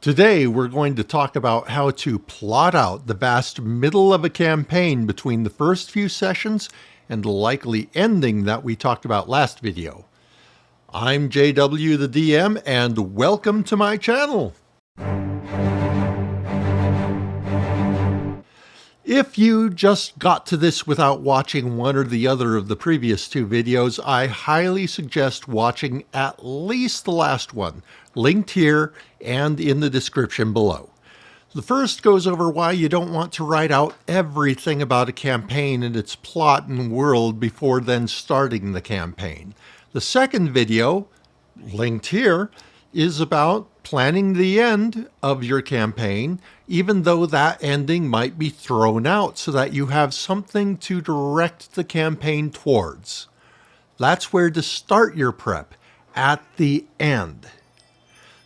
Today, we're going to talk about how to plot out the vast middle of a campaign between the first few sessions and the likely ending that we talked about last video. I'm JW the DM, and welcome to my channel. If you just got to this without watching one or the other of the previous two videos, I highly suggest watching at least the last one, linked here and in the description below. The first goes over why you don't want to write out everything about a campaign and its plot and world before then starting the campaign. The second video, linked here, is about planning the end of your campaign, even though that ending might be thrown out so that you have something to direct the campaign towards. That's where to start your prep, at the end.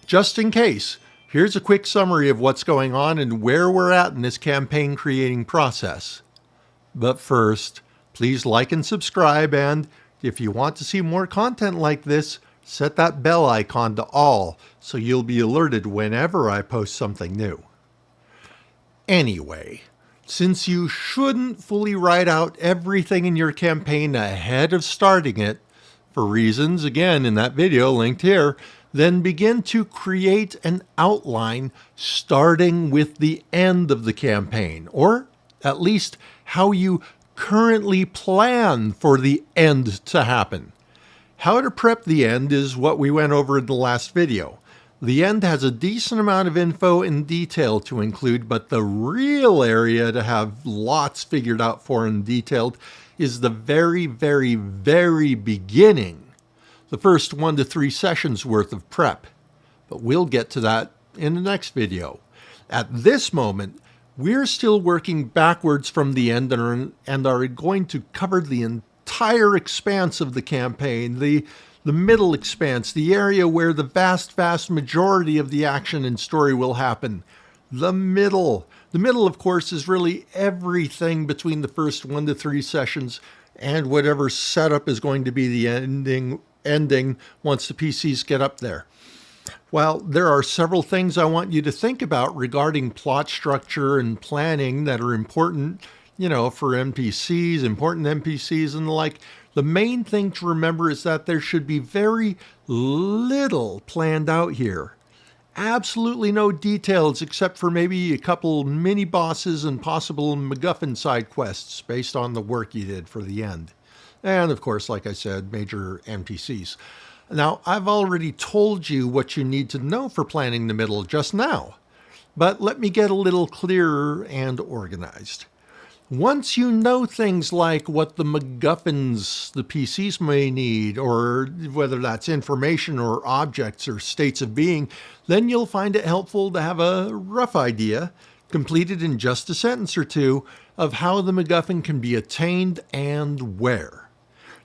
Just in case, here's a quick summary of what's going on and where we're at in this campaign creating process. But first, please like and subscribe, and if you want to see more content like this, set that bell icon to all so you'll be alerted whenever I post something new. Anyway, since you shouldn't fully write out everything in your campaign ahead of starting it, for reasons again in that video linked here, then begin to create an outline starting with the end of the campaign, or at least how you currently plan for the end to happen. How to prep the end is what we went over in the last video. The end has a decent amount of info and detail to include, but the real area to have lots figured out for and detailed is the very beginning. The first 1 to 3 sessions worth of prep. But we'll get to that in the next video. At this moment, we're still working backwards from the end and are going to cover the entire expanse of the campaign, the middle expanse, the area where the vast majority of the action and story will happen. The middle. The middle, of course, is really everything between the first 1 to 3 sessions and whatever setup is going to be the ending once the PCs get up there. Well, there are several things I want you to think about regarding plot structure and planning that are important, for NPCs, important NPCs and the like. The main thing to remember is that there should be very little planned out here. Absolutely no details except for maybe a couple mini bosses and possible MacGuffin side quests based on the work you did for the end. And of course, like I said, major NPCs. Now, I've already told you what you need to know for planning the middle just now, but let me get a little clearer and organized. Once you know things like what the MacGuffins the PCs may need, or whether that's information or objects or states of being, then you'll find it helpful to have a rough idea, completed in just a sentence or two, of how the MacGuffin can be attained and where.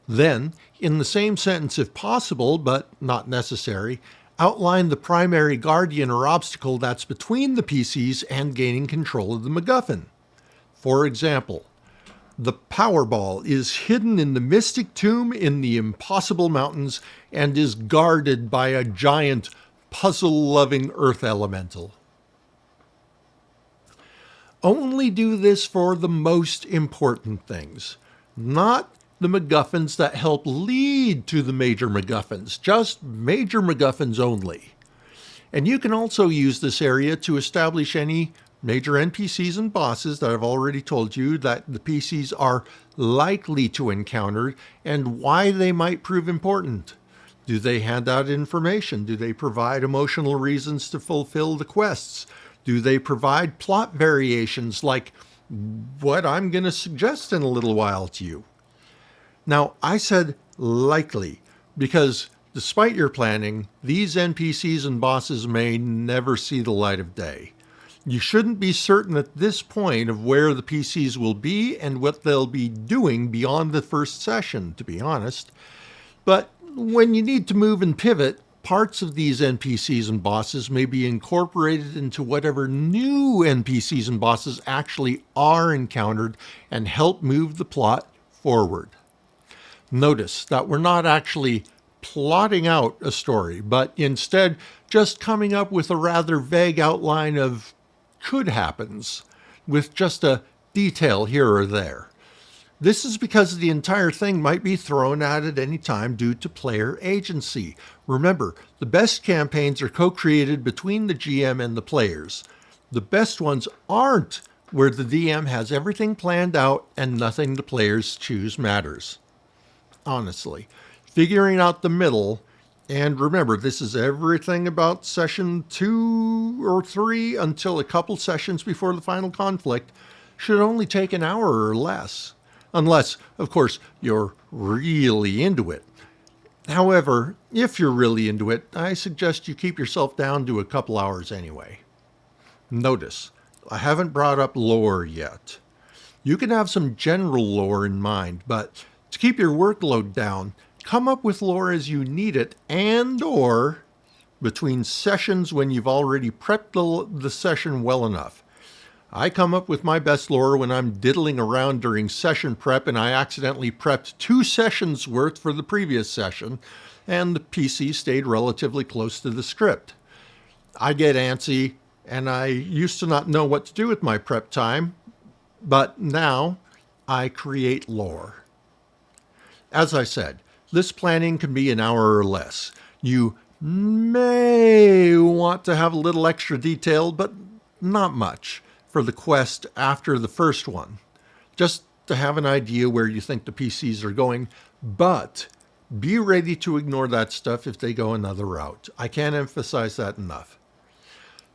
Then, in the same sentence if possible, but not necessary, outline the primary guardian or obstacle that's between the PCs and gaining control of the MacGuffin. For example, the Powerball is hidden in the Mystic Tomb in the Impossible Mountains and is guarded by a giant, puzzle-loving earth elemental. Only do this for the most important things, not the MacGuffins that help lead to the major MacGuffins, just major MacGuffins only. And you can also use this area to establish any major NPCs and bosses that I've already told you that the PCs are likely to encounter and why they might prove important. Do they hand out information? Do they provide emotional reasons to fulfill the quests? Do they provide plot variations like what I'm going to suggest in a little while to you? Now, I said likely because despite your planning, these NPCs and bosses may never see the light of day. You shouldn't be certain at this point of where the PCs will be and what they'll be doing beyond the first session, to be honest. But when you need to move and pivot, parts of these NPCs and bosses may be incorporated into whatever new NPCs and bosses actually are encountered and help move the plot forward. Notice that we're not actually plotting out a story, but instead just coming up with a rather vague outline of could happens, with just a detail here or there. This is because the entire thing might be thrown out at any time due to player agency. Remember, the best campaigns are co-created between the GM and the players. The best ones aren't where the DM has everything planned out and nothing the players choose matters. Honestly, figuring out the middle, and remember, this is everything about session 2 or 3 until a couple sessions before the final conflict, should only take an hour or less. Unless, of course, you're really into it. However, if you're really into it, I suggest you keep yourself down to a couple hours anyway. Notice, I haven't brought up lore yet. You can have some general lore in mind, but to keep your workload down, come up with lore as you need it and/or between sessions when you've already prepped the session well enough. I come up with my best lore when I'm diddling around during session prep and I accidentally prepped 2 sessions worth for the previous session, and the PC stayed relatively close to the script. I get antsy, and I used to not know what to do with my prep time, but now I create lore. As I said, this planning can be an hour or less. You may want to have a little extra detail, but not much, for the quest after the first one, just to have an idea where you think the PCs are going, but be ready to ignore that stuff if they go another route. I can't emphasize that enough.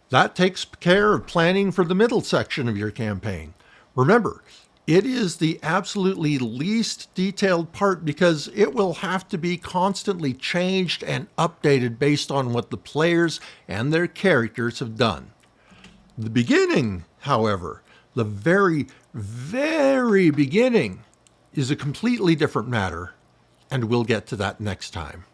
That takes care of planning for the middle section of your campaign. Remember, it is the absolutely least detailed part because it will have to be constantly changed and updated based on what the players and their characters have done. The beginning, however, the very, very beginning, is a completely different matter, and we'll get to that next time.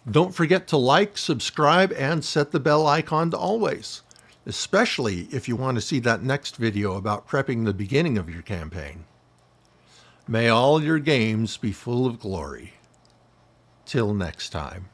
Don't forget to like, subscribe, and set the bell icon to always, especially if you want to see that next video about prepping the beginning of your campaign. May all your games be full of glory. Till next time.